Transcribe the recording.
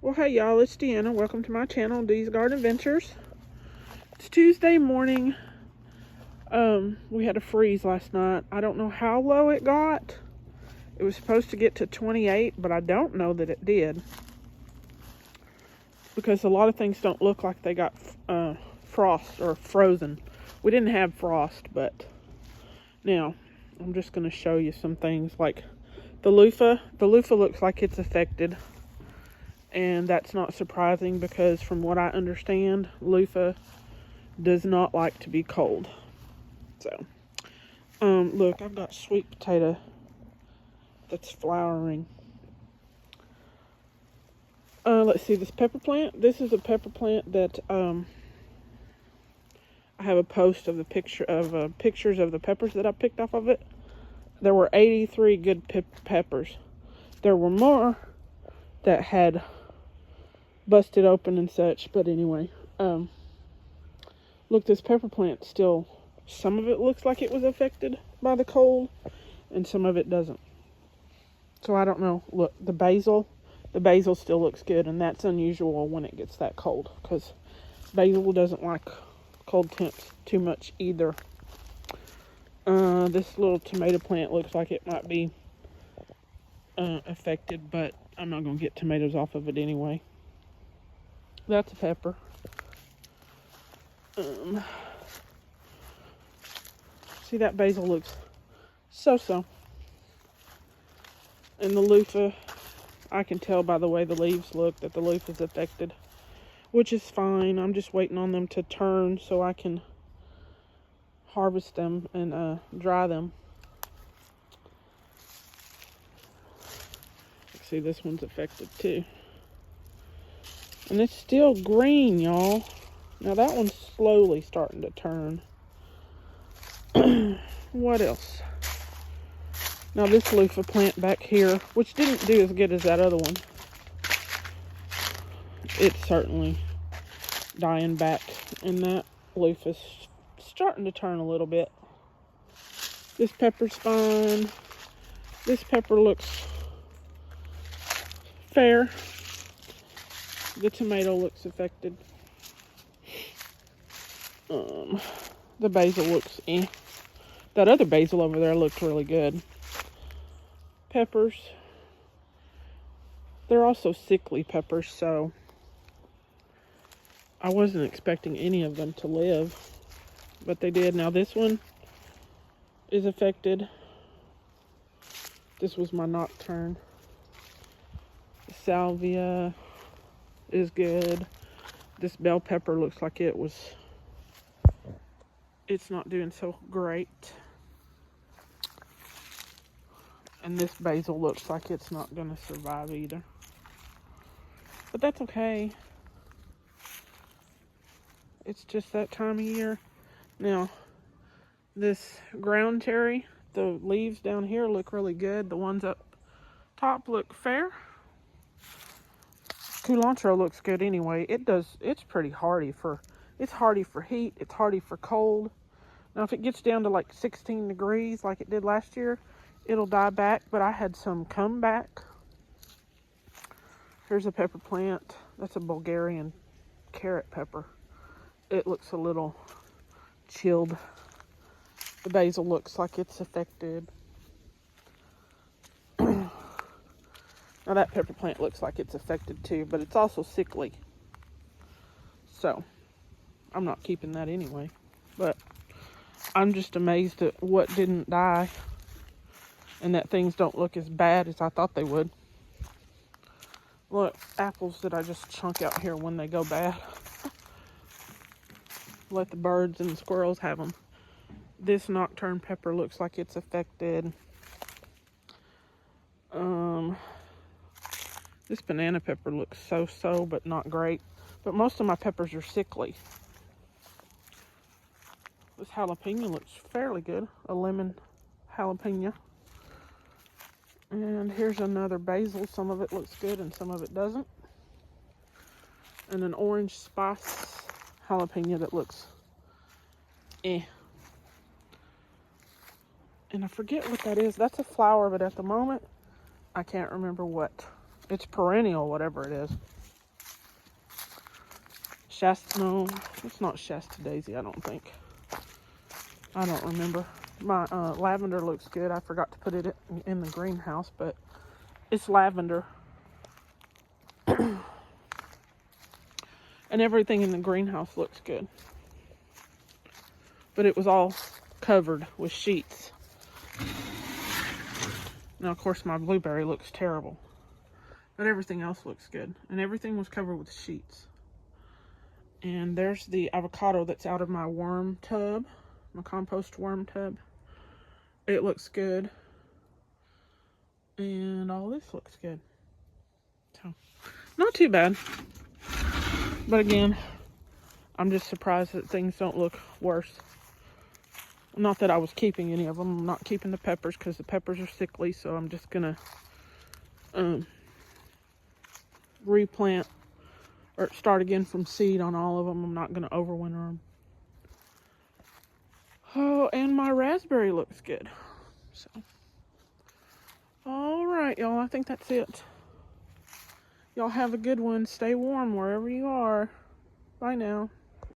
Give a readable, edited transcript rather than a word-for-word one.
Well, hey y'all, it's Deanna. Welcome to my channel, Dee's Garden Adventures. It's Tuesday morning. We had a freeze last night. I don't know how low it got. It was supposed to get to 28, but I don't know that it did. Because a lot of things don't look like they got frost or frozen. We didn't have frost, but now I'm just going to show you some things like the loofah. The loofah looks like it's affected. And that's not surprising because from what I understand, loofah does not like to be cold. So, look, I've got sweet potato that's flowering. Let's see, this pepper plant. This is a pepper plant that, I have a post of the pictures of the peppers that I picked off of it. There were 83 good peppers. There were more that had busted open and such, but anyway, look, this pepper plant still, some of it looks like it was affected by the cold and some of it doesn't. So I don't know. Look, the basil still looks good, and that's unusual when it gets that cold because basil doesn't like cold temps too much either. This little tomato plant looks like it might be affected, but I'm not going to get tomatoes off of it anyway. That's a pepper. See, that basil looks so. And the loofah, I can tell by the way the leaves look that the loofah is affected, which is fine. I'm just waiting on them to turn so I can harvest them and dry them. See, this one's affected too. And it's still green, y'all. Now that one's slowly starting to turn. What else? Now this loofah plant back here, which didn't do as good as that other one, it's certainly dying back. And that loofah's starting to turn a little bit. This pepper's fine. This pepper looks fair. The tomato looks affected. The basil looks That other basil over there looked really good. Peppers. They're also sickly peppers, so I wasn't expecting any of them to live, but they did. Now this one is affected. This was my nocturne. The salvia is good. This bell pepper looks like it's not doing so great. And this basil looks like it's not going to survive either. But that's okay. It's just that time of year. Now, this ground cherry, the leaves down here look really good. The ones up top look fair. Culantro looks good anyway. It's pretty hardy it's hardy for heat. It's hardy for cold. Now, if it gets down to like 16 degrees like it did last year, it'll die back, but I had some come back. Here's a pepper plant. That's a Bulgarian carrot pepper. It looks a little chilled. The basil looks like it's affected. Now that pepper plant looks like it's affected too, but it's also sickly. So, I'm not keeping that anyway. But I'm just amazed at what didn't die and that things don't look as bad as I thought they would. Look, apples that I just chunk out here when they go bad. Let the birds and the squirrels have them. This nocturne pepper looks like it's affected. This banana pepper looks so, but not great. But most of my peppers are sickly. This jalapeno looks fairly good. A lemon jalapeno. And here's another basil. Some of it looks good and some of it doesn't. And an orange spice jalapeno that looks And I forget what that is. That's a flower, but at the moment, I can't remember what. It's perennial, whatever it is. Shasta, no, it's not Shasta Daisy, I don't think. I don't remember. My lavender looks good. I forgot to put it in the greenhouse, but it's lavender. And everything in the greenhouse looks good. But it was all covered with sheets. Now, of course, my blueberry looks terrible. But everything else looks good. And everything was covered with sheets. And there's the avocado that's out of my worm tub. My compost worm tub. It looks good. And all this looks good. So, not too bad. But again, I'm just surprised that things don't look worse. Not that I was keeping any of them. I'm not keeping the peppers because the peppers are sickly. So I'm just going to replant or start again from seed on all of them. I'm not going to overwinter them. Oh, and my raspberry looks good. So, all right, y'all. I think that's it. Y'all have a good one. Stay warm wherever you are. Bye now.